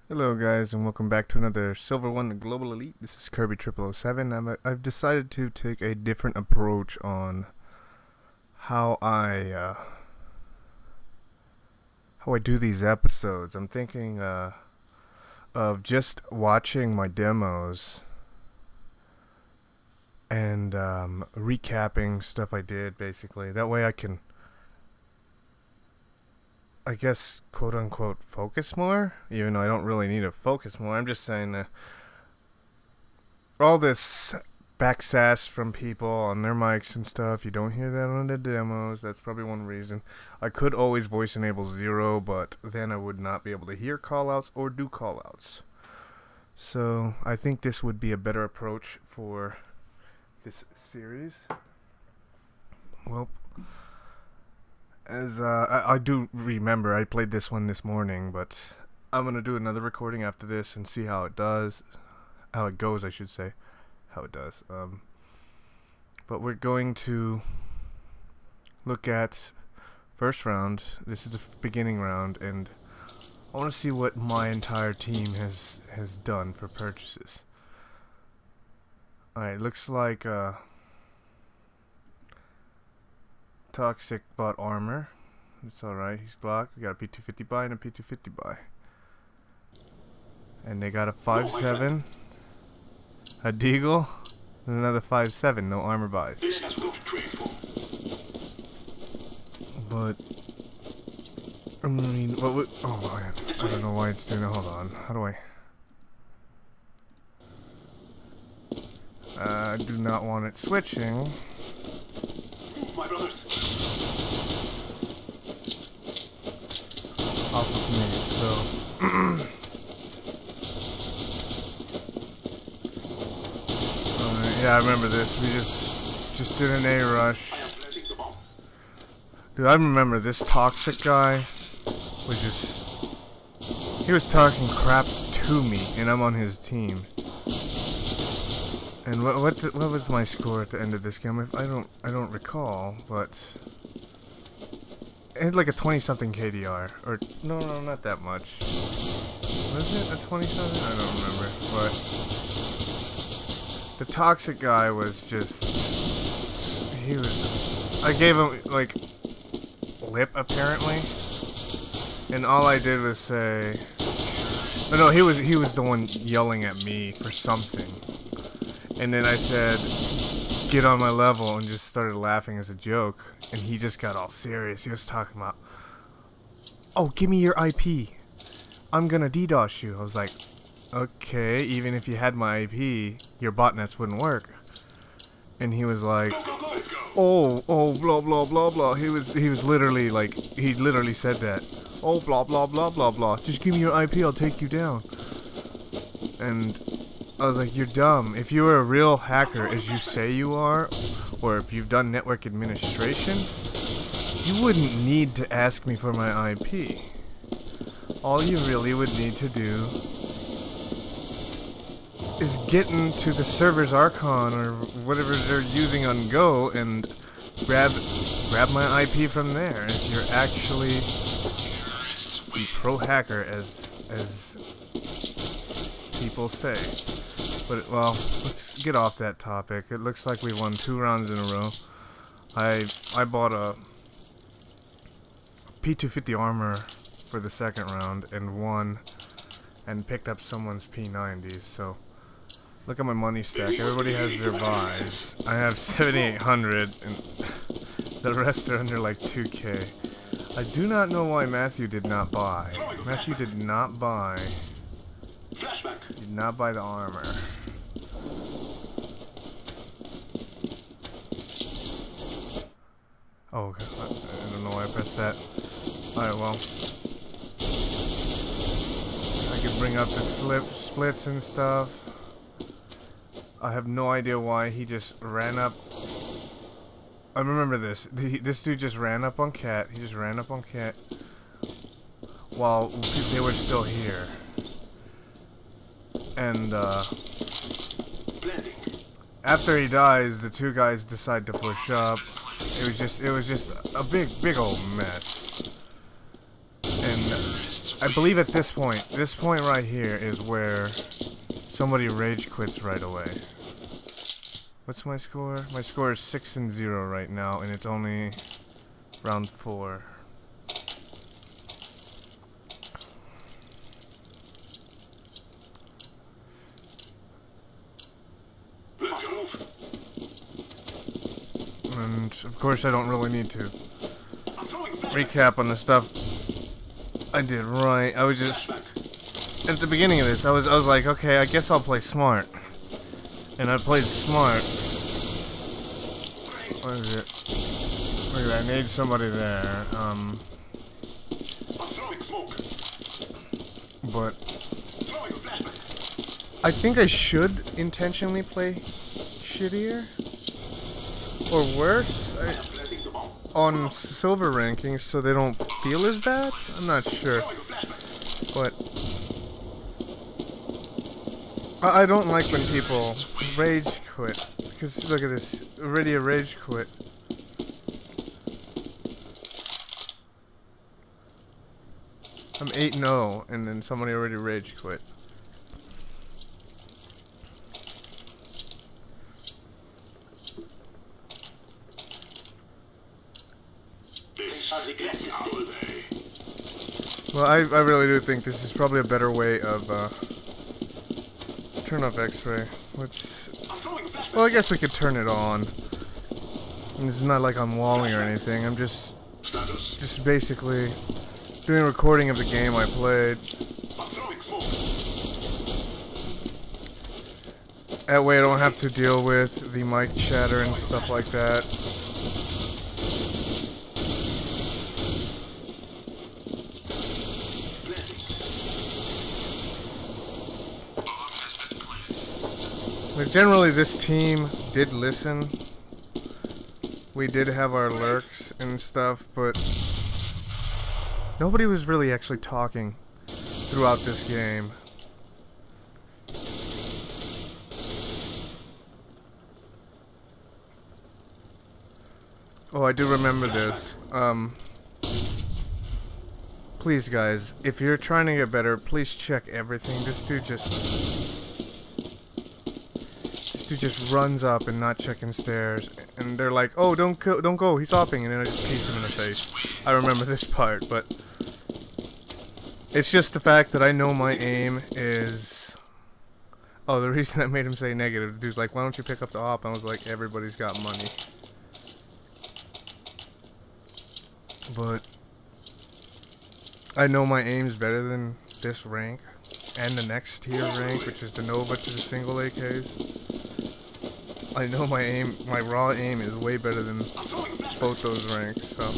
Hello guys and welcome back to another Silver One the Global Elite. This is Kirby 007. I've decided to take a different approach on how I do these episodes. I'm thinking of just watching my demos and recapping stuff I did, basically. That way I can, I guess, quote-unquote, focus more, even though I don't really need to focus more. I'm just saying that all this backsass from people on their mics and stuff, you don't hear that on the demos. That's probably one reason. I could always voice enable 0, but then I would not be able to hear callouts or do callouts. So I think this would be a better approach for this series. Well, as I do remember, I played this one this morning, but I'm gonna do another recording after this and see how it does, how it goes, I should say, how it does. But we're going to look at first round. This is the beginning round, and I want to see what my entire team has done for purchases. All right, looks like Toxic bought armor. It's alright, he's Glock. We got a P250 buy and a P250 buy. And they got a 5.7, a Deagle, and another 5.7. No armor buys. But I mean, what would? Oh man, I don't know why it's doing it. Hold on. How do I do not want it switching. My brothers. Off of me, so yeah, I remember this. We just did an A rush. Dude, I remember this Toxic guy was he was talking crap to me, and I'm on his team. And what was my score at the end of this game? I don't recall, but it had like a 20-something KDR, or no, not that much. Was it a 20-something? I don't remember. But the Toxic guy was I gave him like lip apparently, and all I did was say, oh, no, he was the one yelling at me for something. And then I said, get on my level, and just started laughing as a joke. And he just got all serious. He was talking about, oh, give me your IP. I'm gonna DDoS you. I was like, okay, even if you had my IP, your botnets wouldn't work. And he was like, oh, blah, blah, blah, blah. He was literally like, he literally said that. Oh, blah, blah, blah, blah, blah. Just give me your IP, I'll take you down. And I was like, you're dumb. If you were a real hacker, as you say you are, or if you've done network administration, you wouldn't need to ask me for my IP. All you really would need to do is get into the server's Archon or whatever they're using on Go and grab my IP from there. If you're actually a pro hacker, as people say. But, well, let's get off that topic. It looks like we won 2 rounds in a row. I bought a P250 armor for the second round and won, and picked up someone's P90s. So look at my money stack. Everybody has their buys. I have 7,800 and the rest are under like 2K. I do not know why Matthew did not buy. Matthew did not buy. Did not buy the armor. Oh, I don't know why I pressed that. Alright, well, I can bring up the splits and stuff. I have no idea why he just ran up. I remember this. This dude just ran up on Cat. He just ran up on Cat while they were still here. And after he dies, the 2 guys decide to push up. It was just a big old mess. And I believe at this point right here is where somebody rage quits right away. What's my score? My score is 6-0 right now, and it's only round 4. And of course I don't really need to recap on the stuff I did right. I was just at the beginning of this I was like, okay, I guess I'll play smart. And I played smart. What is it? Look at that, I made somebody there. But I think I should intentionally play shittier or worse on silver rankings so they don't feel as bad. I'm not sure, but I don't like when people rage quit, because look at this, already a rage quit. I'm 8-0 and then somebody already rage quit. Well, I really do think this is probably a better way of, let's turn off X-ray. Well, I guess we could turn it on. And it's not like I'm walling or anything, I'm just basically doing a recording of the game I played. That way I don't have to deal with the mic chatter and stuff like that. But generally this team did listen. We did have our lurks and stuff, but nobody was really actually talking throughout this game. Oh, I do remember this. Please guys, if you're trying to get better, please check everything. This dude just runs up and not checking stairs, and they're like, "Oh, don't go, he's hopping," and then I just piece him in the face. I remember this part, but it's just the fact that I know my aim is. Oh, the reason I made him say negative, the dude's like, "Why don't you pick up the hop?" I was like, "Everybody's got money." But I know my aim's better than this rank and the next tier rank, which is the Nova to the single AKs. I know my aim, my raw aim is way better than both those ranks, so.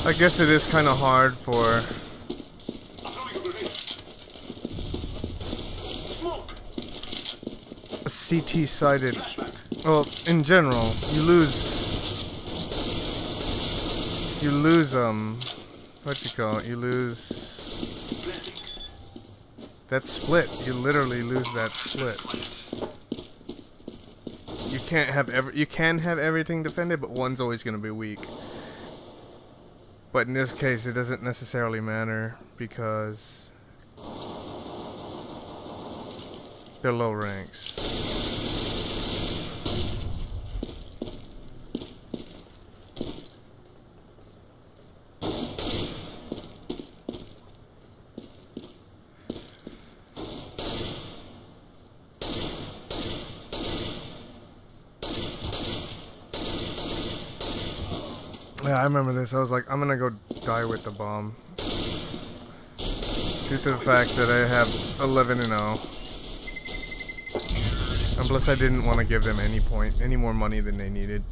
I guess it is kind of hard for a CT-sided. Well, in general, you lose what you call it? You lose that split. You literally lose that split. You can't have you can have everything defended, but one's always going to be weak. But in this case, it doesn't necessarily matter because they're low ranks. Yeah, I remember this. I was like, I'm gonna go die with the bomb. Due to the fact that I have 11-0. And plus I didn't want to give them any more money than they needed.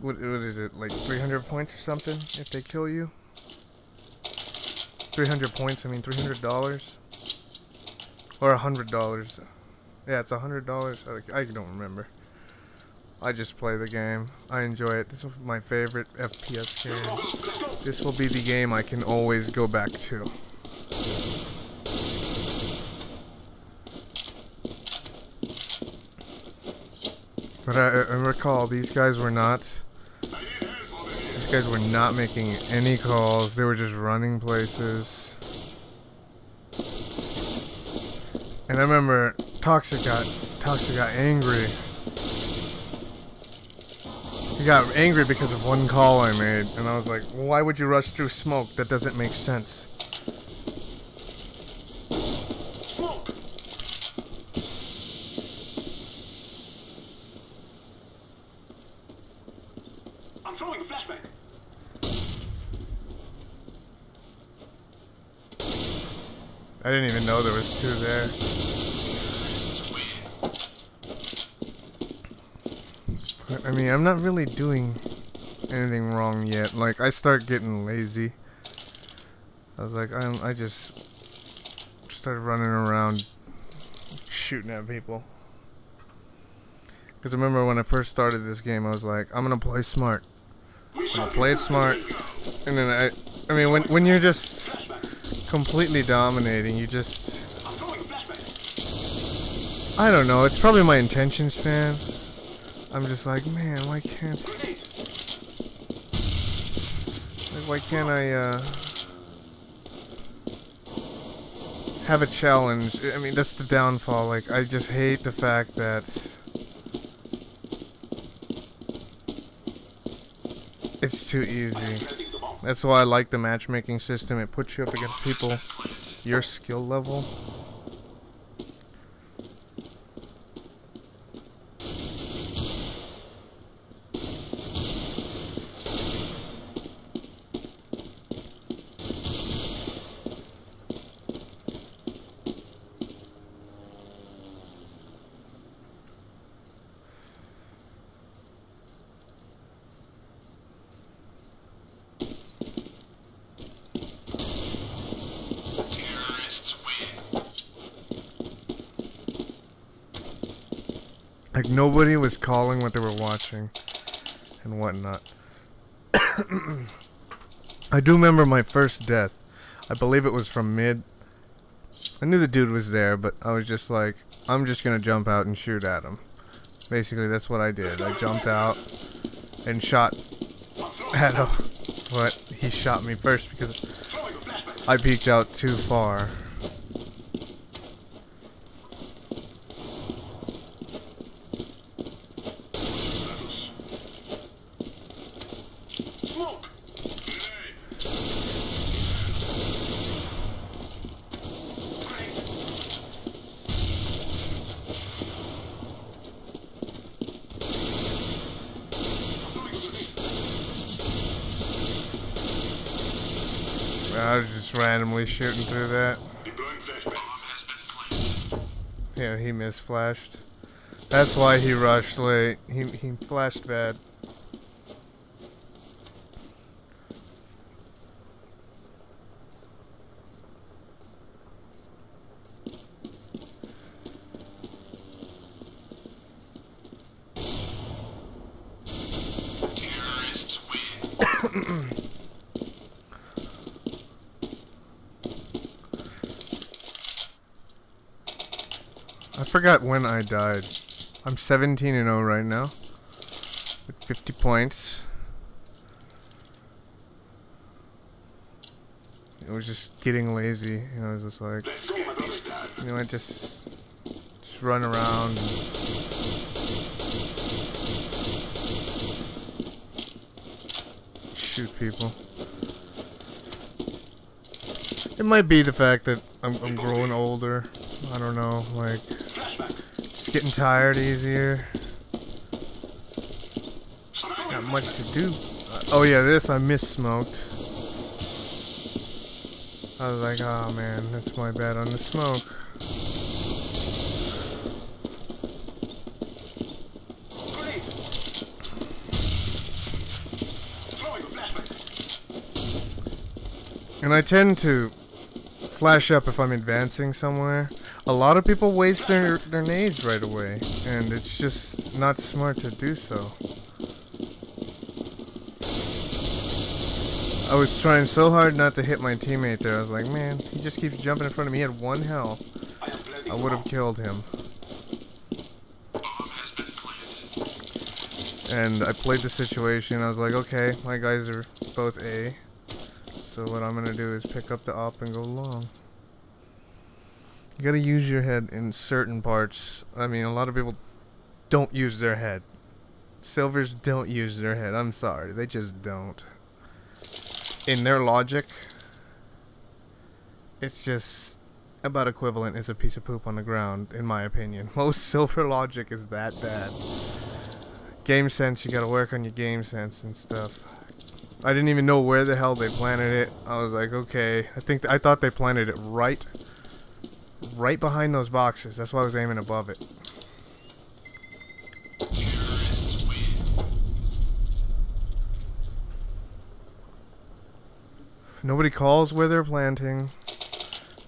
What is it, like 300 points or something if they kill you? 300 points, I mean $300? Or $100. Yeah, it's $100. I don't remember. I just play the game. I enjoy it. This is my favorite FPS game. This will be the game I can always go back to. But I recall these guys were not. These guys were not making any calls. They were just running places. And I remember Toxic got angry. He got angry because of one call I made, and I was like, why would you rush through smoke? That doesn't make sense. Smoke. I'm throwing a flashbang. I didn't even know there was two there. I mean, I'm not really doing anything wrong yet. Like, I start getting lazy. I was like, I just started running around shooting at people. Because I remember when I first started this game, I was like, I'm gonna play smart. I'm gonna play it smart. And then I mean, when you're just completely dominating, you just... I don't know, it's probably my attention span. I'm just like, man, why can't I have a challenge? I mean, that's the downfall. Like, I just hate the fact that it's too easy. That's why I like the matchmaking system. It puts you up against people your skill level. Like, nobody was calling what they were watching and whatnot. I do remember my first death. I believe it was from mid. I knew the dude was there, but I was just like, I'm just gonna jump out and shoot at him. Basically, that's what I did. I jumped out and shot at him, but he shot me first because I peeked out too far. I was just randomly shooting through that. Yeah, he misflashed. That's why he rushed late. He flashed bad. Terrorists win. I forgot when I died. I'm 17-0 right now, with 50 points. It was just getting lazy, you know. I was just like, you know, I just run around. Shoot people. It might be the fact that I'm growing older. I don't know, like, just getting tired easier. Not much to do. Oh yeah, this I missmoked. I was like, oh man, that's my bad on the smoke. And I tend to flash up if I'm advancing somewhere. A lot of people waste their nades right away, and it's just not smart to do so. I was trying so hard not to hit my teammate there. I was like, man, he just keeps jumping in front of me. He had 1 health. I would have killed him. And I played the situation. I was like, okay, my guys are both A. So what I'm gonna do is pick up the op and go long. You gotta use your head in certain parts. I mean, a lot of people don't use their head. Silvers don't use their head. I'm sorry, they just don't. In their logic, it's just about equivalent as a piece of poop on the ground, in my opinion. Most silver logic is that bad. Game sense, you gotta work on your game sense and stuff. I didn't even know where the hell they planted it. I was like, okay. I thought they planted it right behind those boxes. That's why I was aiming above it. Terrorists win. Nobody calls where they're planting.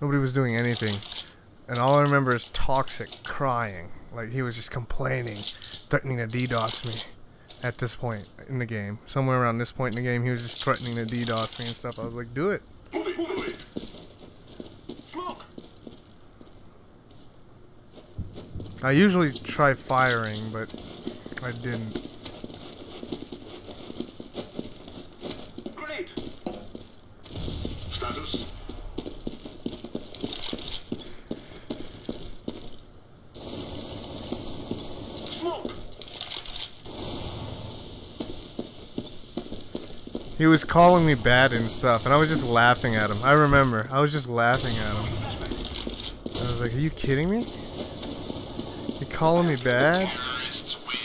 Nobody was doing anything. And all I remember is Toxic crying. Like he was just complaining, threatening to DDoS me at this point in the game. Somewhere around this point in the game, he was just threatening to DDoS me and stuff. I was like, do it. Move it, move it. Smoke. I usually try firing, but I didn't. Grenade. Status. Smoke. He was calling me bad and stuff, and I was just laughing at him. I remember. I was just laughing at him. I was like, are you kidding me? You're calling me bad? Terrorists win.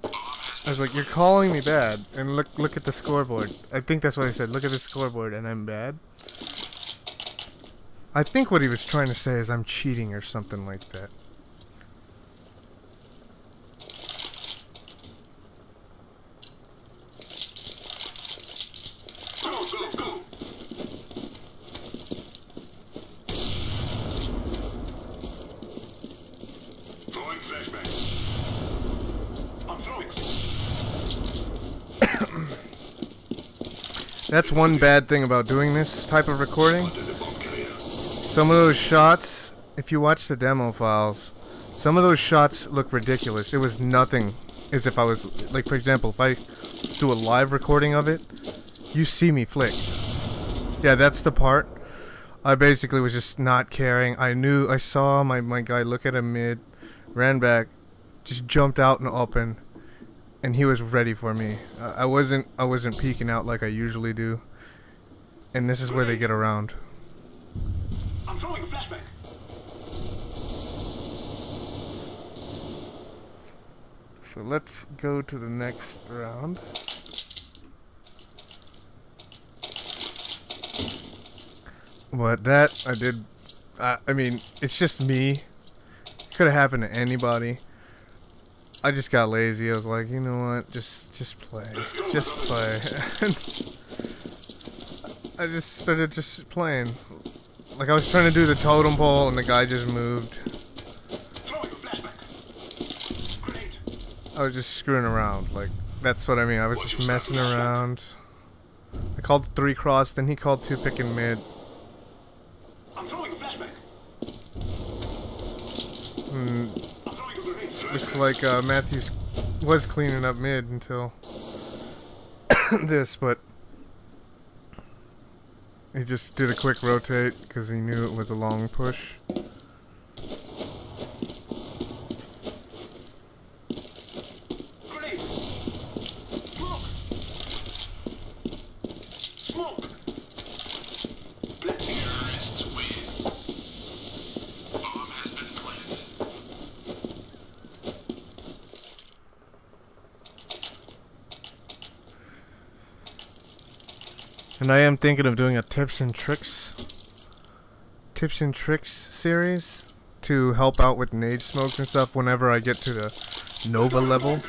I was like, you're calling me bad, and look at the scoreboard. I think that's what I said. Look at the scoreboard, and I'm bad. I think what he was trying to say is I'm cheating or something like that. Go, go, go. Throwing flashbang. I'm throwing. That's one bad thing about doing this type of recording. Under the bomb carrier. Some of those shots, if you watch the demo files, some of those shots look ridiculous. It was nothing as if I was, like for example, if I do a live recording of it, you see me flick. Yeah, that's the part. I basically was just not caring. I saw my guy look at a mid, ran back, just jumped out and open, and he was ready for me. I wasn't peeking out like I usually do. And this is where they get around. I'm throwing a flashbang. So let's go to the next round. But that I did. I mean, it's just me. Could have happened to anybody. I just got lazy. I was like, you know what? Just play. Just play. I just started just playing. Like I was trying to do the totem pole, and the guy just moved. Throwing a flashbang. Grenade. I was just screwing around. Like that's what I mean. I was just messing around. I called 3 cross, then he called 2 pick and mid. I'm throwing a flashbang. And I'm throwing a grenade. looks like Matthews was cleaning up mid until this, but he just did a quick rotate because he knew it was a long push. Grenade. Smoke. Smoke. Let terrorists win. Bomb has been planted. And I am thinking of doing a tips and tricks series to help out with nade smokes and stuff whenever I get to the Nova level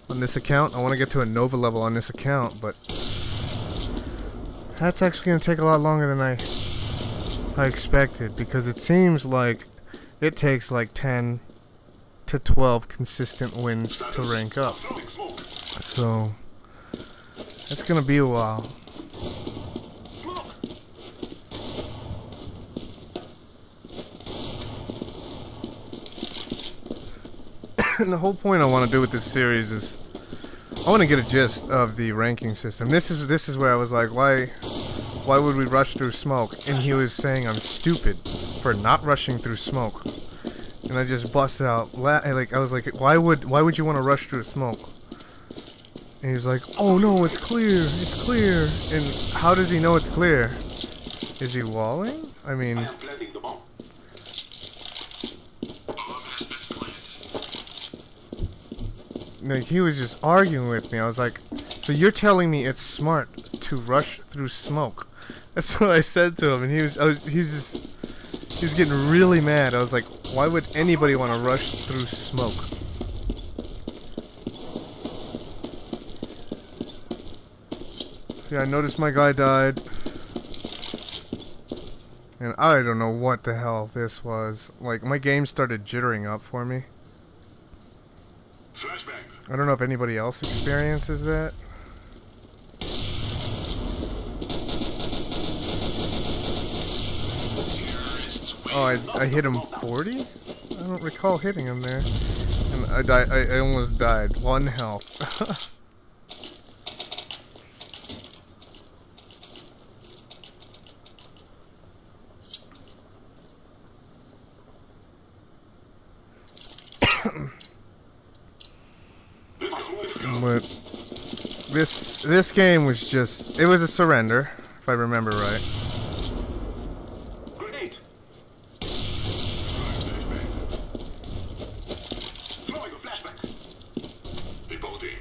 on this account. I want to get to a Nova level on this account, but that's actually going to take a lot longer than I expected, because it seems like it takes like 10 to 12 consistent wins to rank up. Throwing smoke. So it's going to be a while. Smoke. And the whole point I want to do with this series is I want to get a gist of the ranking system. This is where I was like, why would we rush through smoke? And he was saying I'm stupid for not rushing through smoke. And I just busted out like I was like, why would you want to rush through smoke? And he was like, oh no, it's clear, it's clear. And how does he know it's clear? Is he walling? I mean, I am planting the bomb. like he was just arguing with me. I was like, so you're telling me it's smart to rush through smoke? That's what I said to him, and he was getting really mad. I was like, why would anybody want to rush through smoke? Yeah, I noticed my guy died. And I don't know what the hell this was. Like, my game started jittering up for me. Flashbang. I don't know if anybody else experiences that. Oh, I hit him 40? I don't recall hitting him there. And I almost died. 1 health. But this game was just, it was a surrender, if I remember right. Grenade. Throwing a flashback. Reporting.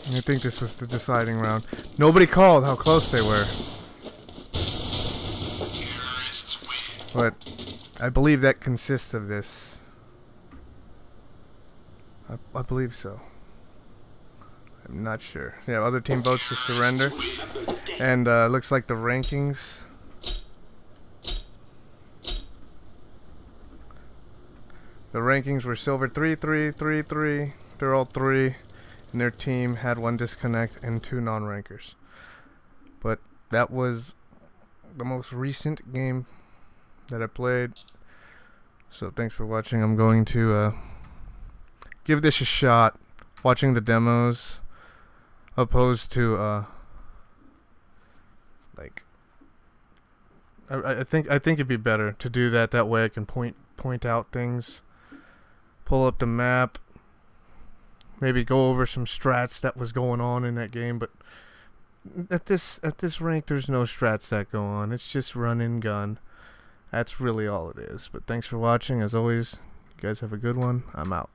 I think this was the deciding round. Nobody called how close they were. But I believe that consists of this. I believe so. I'm not sure. Yeah, other team votes to surrender. And looks like the rankings. The rankings were silver 3, 3, 3, 3. They're all 3. And their team had 1 disconnect and 2 non-rankers. But that was the most recent game that I played. So thanks for watching. I'm going to give this a shot, watching the demos, opposed to like I think it'd be better to do that. That way I can point out things, pull up the map, maybe go over some strats that was going on in that game. But at this rank, there's no strats that go on. It's just run and gun. That's really all it is. But thanks for watching. As always, you guys have a good one. I'm out.